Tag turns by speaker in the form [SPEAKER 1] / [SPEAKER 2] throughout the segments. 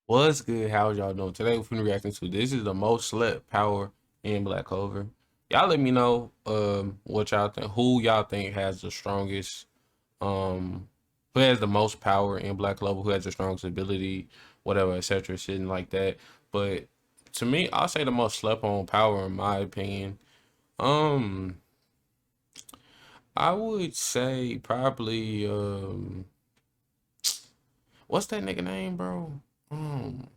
[SPEAKER 1] What's good? How's y'all doing? Today we're finna reacting to this is the most slept power in Black Clover. Y'all let me know what y'all think. Who y'all think has the strongest who has the most power in Black Clover, who has the strongest ability, whatever, etc. Shit like that. But to me, I'll say the most slept on power in my opinion. Um I would say probably what's that nigga name, bro? Um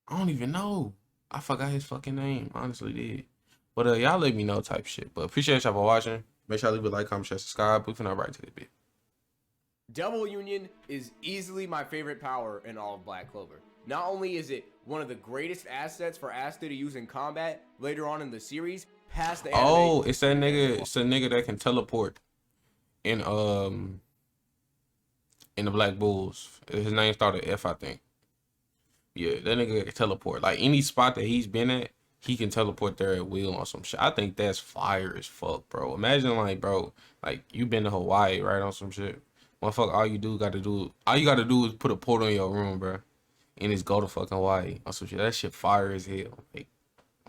[SPEAKER 1] I don't even know. I forgot his fucking name. Honestly, did. But y'all let me know type shit. But appreciate y'all for watching. Make sure y'all leave a like, comment, share, subscribe. We finna right to the bit.
[SPEAKER 2] Devil Union is easily my favorite power in all of Black Clover. Not only is it one of the greatest assets for Asta to use in combat later on in the series, past the anime.
[SPEAKER 1] Oh, it's that nigga. It's a nigga that can teleport in in the Black Bulls. His name started F, I think. Yeah, that nigga can teleport. Like any spot that he's been at, he can teleport there at will on some shit. I think that's fire as fuck, bro. Imagine like, bro, like you been to Hawaii, right, on some shit. Motherfucker, all you gotta do is put a portal in your room, bro, and just go to fucking Hawaii on some shit. That shit fire as hell, like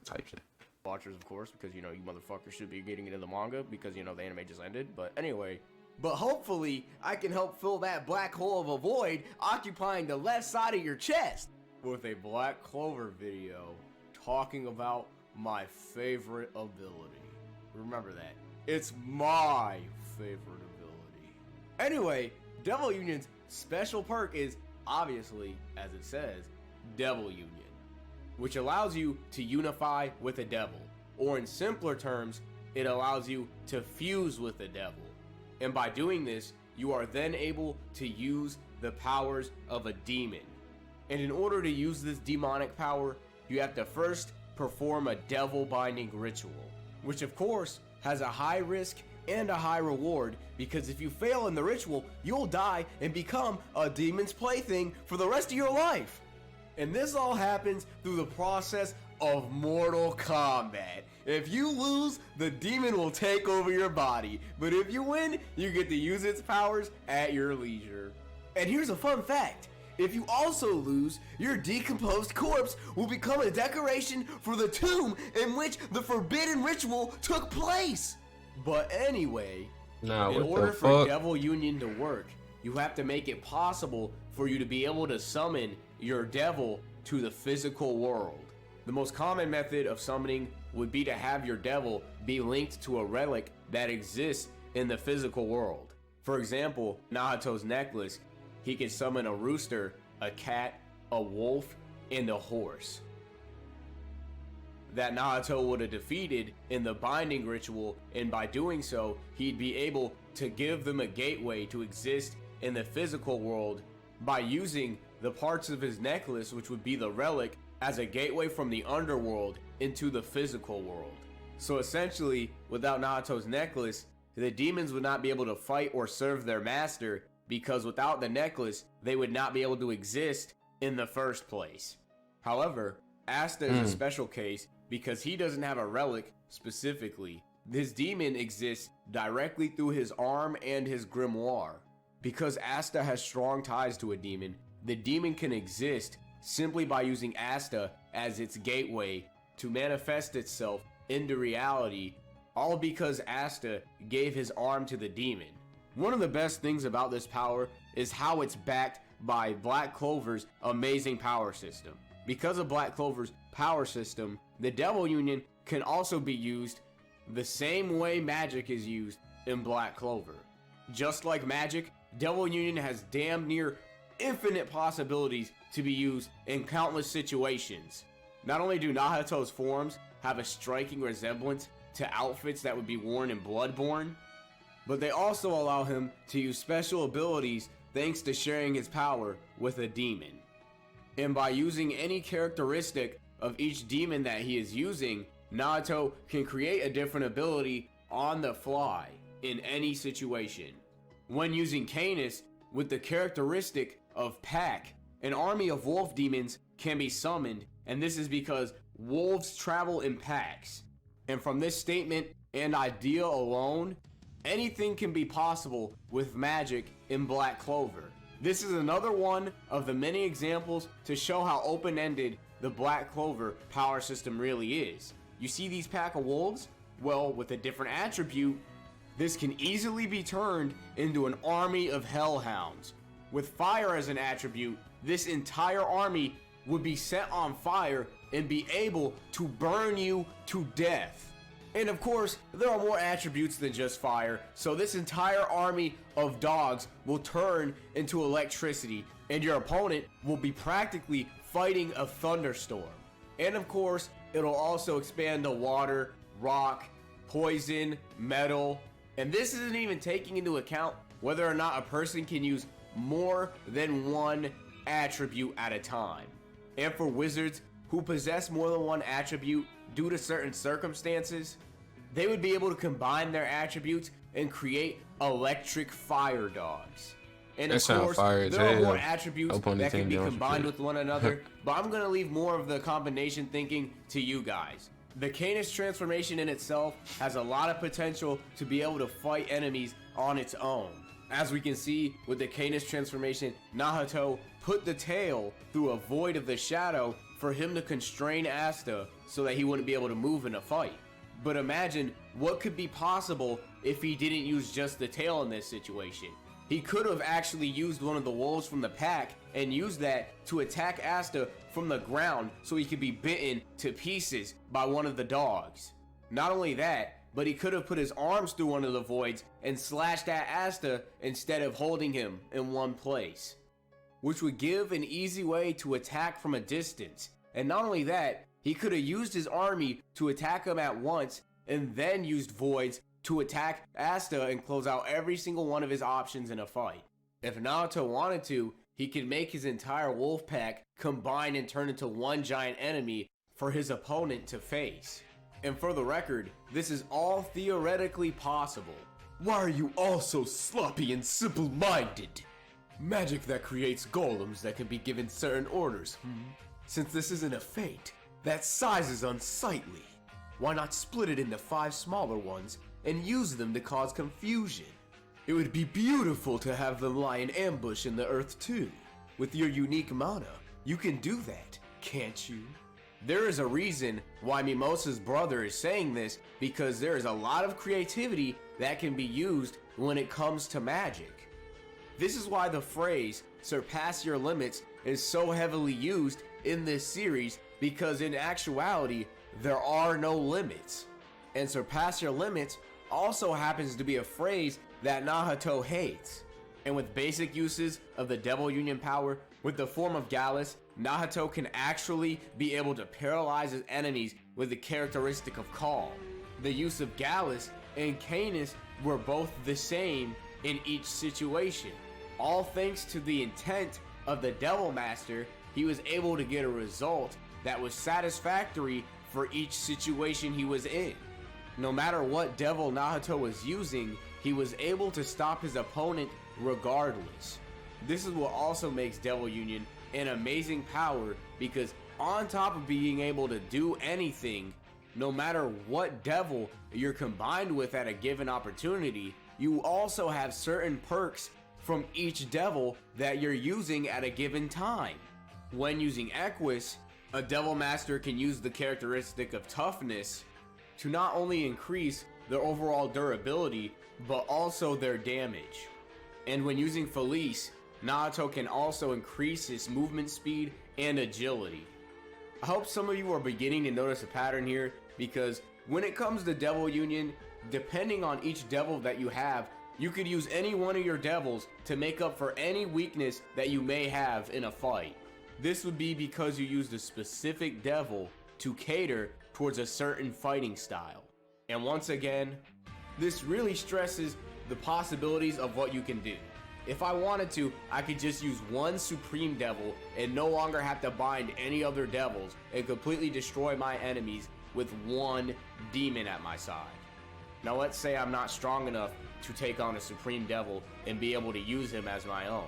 [SPEAKER 1] type shit.
[SPEAKER 2] Watchers, of course, because you motherfuckers should be getting into the manga because the anime just ended. But anyway, but hopefully I can help fill that black hole of a void occupying the left side of your chest with a Black Clover video talking about my favorite ability. Remember that. It's my favorite ability. Anyway, Devil Union's special perk is obviously, as it says, Devil Union, which allows you to unify with a devil, or in simpler terms, it allows you to fuse with the devil. And by doing this, you are then able to use the powers of a demon. And in order to use this demonic power, you have to first perform a devil binding ritual, which of course has a high risk and a high reward, because if you fail in the ritual, you'll die and become a demon's plaything for the rest of your life. And this all happens through the process of Mortal Kombat. If you lose, the demon will take over your body, but if you win, you get to use its powers at your leisure. And here's a fun fact. If you also lose, your decomposed corpse will become a decoration for the tomb in which the forbidden ritual took place. But anyway,
[SPEAKER 1] Nah,
[SPEAKER 2] in
[SPEAKER 1] what
[SPEAKER 2] order
[SPEAKER 1] the
[SPEAKER 2] for
[SPEAKER 1] fuck?
[SPEAKER 2] Devil Union to work, you have to make it possible for you to be able to summon your devil to the physical world. The most common method of summoning would be to have your devil be linked to a relic that exists in the physical world. For example, Nahato's necklace, he can summon a rooster, a cat, a wolf, and a horse that Nahato would have defeated in the binding ritual, and by doing so, he'd be able to give them a gateway to exist in the physical world by using the parts of his necklace, which would be the relic, as a gateway from the underworld into the physical world. So essentially, without Nahato's necklace, the demons would not be able to fight or serve their master, because without the necklace, they would not be able to exist in the first place. However, Asta is a special case because he doesn't have a relic specifically. This demon exists directly through his arm and his grimoire. Because Asta has strong ties to a demon, the demon can exist simply by using Asta as its gateway to manifest itself into reality, all because Asta gave his arm to the demon. One of the best things about this power is how it's backed by Black Clover's amazing power system. Because of Black Clover's power system, the Devil Union can also be used the same way magic is used in Black Clover. Just like magic, Devil Union has damn near infinite possibilities to be used in countless situations. Not only do Nahato's forms have a striking resemblance to outfits that would be worn in Bloodborne, but they also allow him to use special abilities thanks to sharing his power with a demon. And by using any characteristic of each demon that he is using, Nahato can create a different ability on the fly in any situation. When using Canis with the characteristic of Pack, an army of wolf demons can be summoned, and this is because wolves travel in packs. And from this statement and idea alone, anything can be possible with magic in Black Clover. This is another one of the many examples to show how open-ended the Black Clover power system really is. You see these pack of wolves? Well, with a different attribute, this can easily be turned into an army of hellhounds. With fire as an attribute, this entire army would be set on fire and be able to burn you to death. And of course, there are more attributes than just fire, so this entire army of dogs will turn into electricity, and your opponent will be practically fighting a thunderstorm. And of course, it'll also expand to water, rock, poison, metal, and this isn't even taking into account whether or not a person can use more than one attribute at a time. And for wizards who possess more than one attribute due to certain circumstances, they would be able to combine their attributes and create electric fire dogs. And of course, there are more attributes that can be combined with one another, but I'm going to leave more of the combination thinking to you guys. The Canis transformation in itself has a lot of potential to be able to fight enemies on its own. As we can see with the Canis transformation, Nahato put the tail through a void of the shadow for him to constrain Asta so that he wouldn't be able to move in a fight. But imagine what could be possible if he didn't use just the tail in this situation. He could have actually used one of the wolves from the pack and used that to attack Asta from the ground so he could be bitten to pieces by one of the dogs. Not only that, but he could have put his arms through one of the voids and slashed at Asta instead of holding him in one place, which would give an easy way to attack from a distance. And not only that, he could have used his army to attack him at once and then used voids to attack Asta and close out every single one of his options in a fight. If Naruto wanted to, he could make his entire wolf pack combine and turn into one giant enemy for his opponent to face. And for the record, this is all theoretically possible. Why are you all so sloppy and simple-minded? Magic that creates golems that can be given certain orders, Since this isn't a fate, that size is unsightly. Why not split it into 5 smaller ones and use them to cause confusion? It would be beautiful to have them lie in ambush in the earth too. With your unique mana, you can do that, can't you? There is a reason why Mimosa's brother is saying this, because there is a lot of creativity that can be used when it comes to magic. This is why the phrase "surpass your limits" is so heavily used in this series, because in actuality, there are no limits. And "surpass your limits" also happens to be a phrase that Nahato hates. And with basic uses of the Devil Union power, with the form of Gallus, Nahato can actually be able to paralyze his enemies with the characteristic of Calm. The use of Gallus and Canis were both the same in each situation. All thanks to the intent of the Devil Master, he was able to get a result that was satisfactory for each situation he was in. No matter what devil Nahato was using, he was able to stop his opponent regardless. This is what also makes Devil Union an amazing power, because on top of being able to do anything, no matter what devil you're combined with at a given opportunity, you also have certain perks from each devil that you're using at a given time. When using Equus, a Devil Master can use the characteristic of toughness to not only increase their overall durability, but also their damage. And when using Felice, Naruto can also increase his movement speed and agility. I hope some of you are beginning to notice a pattern here, because when it comes to Devil Union, depending on each devil that you have, you could use any one of your devils to make up for any weakness that you may have in a fight. This would be because you used a specific devil to cater towards a certain fighting style. And once again, this really stresses the possibilities of what you can do. If I wanted to, I could just use one Supreme Devil and no longer have to bind any other devils and completely destroy my enemies with one demon at my side. Now let's say I'm not strong enough to take on a Supreme Devil and be able to use him as my own.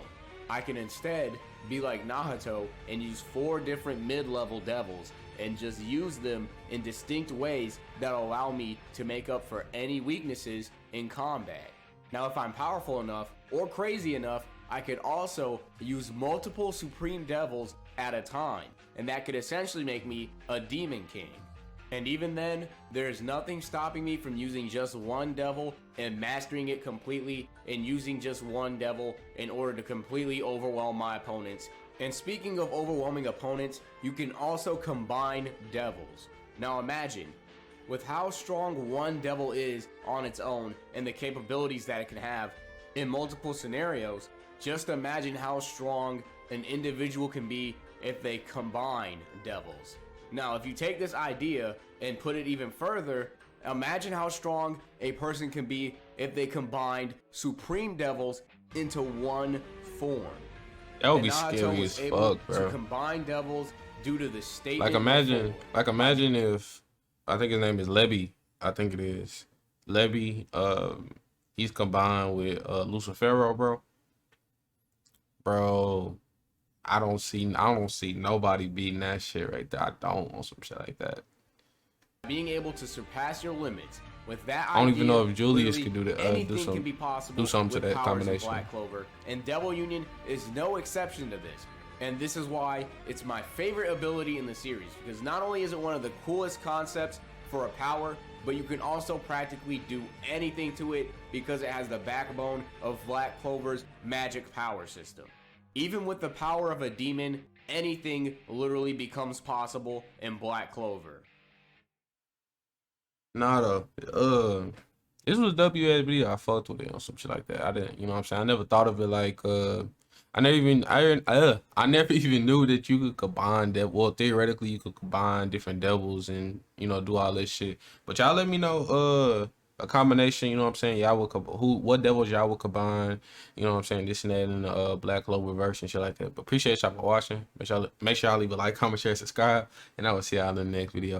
[SPEAKER 2] I can instead be like Nahato and use 4 different mid-level devils and just use them in distinct ways that allow me to make up for any weaknesses in combat. Now if I'm powerful enough or crazy enough, I could also use multiple Supreme Devils at a time, and that could essentially make me a Demon King. And even then, there's nothing stopping me from using just one devil and mastering it completely, and using just one devil in order to completely overwhelm my opponents. And speaking of overwhelming opponents, you can also combine devils. Now imagine, with how strong one devil is on its own and the capabilities that it can have in multiple scenarios, just imagine how strong an individual can be if they combine devils. Now, if you take this idea and put it even further, imagine how strong a person can be if they combined Supreme Devils into one form.
[SPEAKER 1] That would
[SPEAKER 2] And
[SPEAKER 1] be
[SPEAKER 2] Naruto
[SPEAKER 1] scary
[SPEAKER 2] was
[SPEAKER 1] as
[SPEAKER 2] able
[SPEAKER 1] fuck,
[SPEAKER 2] to
[SPEAKER 1] bro.
[SPEAKER 2] combine devils due to the state.
[SPEAKER 1] Like imagine if, I think his name is Levy. I think it is Levy. He's combined with Lucifero, bro. Bro, I don't see nobody beating that shit right there. I don't want some shit like that.
[SPEAKER 2] Being able to surpass your limits with that
[SPEAKER 1] I don't
[SPEAKER 2] idea,
[SPEAKER 1] even know if Julius
[SPEAKER 2] literally
[SPEAKER 1] could do that.
[SPEAKER 2] anything can be possible
[SPEAKER 1] do something to
[SPEAKER 2] with
[SPEAKER 1] that
[SPEAKER 2] powers of
[SPEAKER 1] combination.
[SPEAKER 2] Black Clover, and Devil Union is no exception to this. And this is why it's my favorite ability in the series, because not only is it one of the coolest concepts for a power, but you can also practically do anything to it because it has the backbone of Black Clover's magic power system. Even with the power of a demon, anything literally becomes possible in Black Clover.
[SPEAKER 1] Nah, this was WSB. I fucked with it on some shit like that. I didn't, you know what I'm saying? I never thought of it like, I never even knew that you could combine that. Well, theoretically, you could combine different devils and, you know, do all this shit. But y'all let me know, a combination, you know what I'm saying? Y'all would, what devils y'all would combine, you know what I'm saying? This and that in the Black Clover version, shit like that. But appreciate y'all for watching. Make sure y'all leave a like, comment, share, subscribe, and I will see y'all in the next video.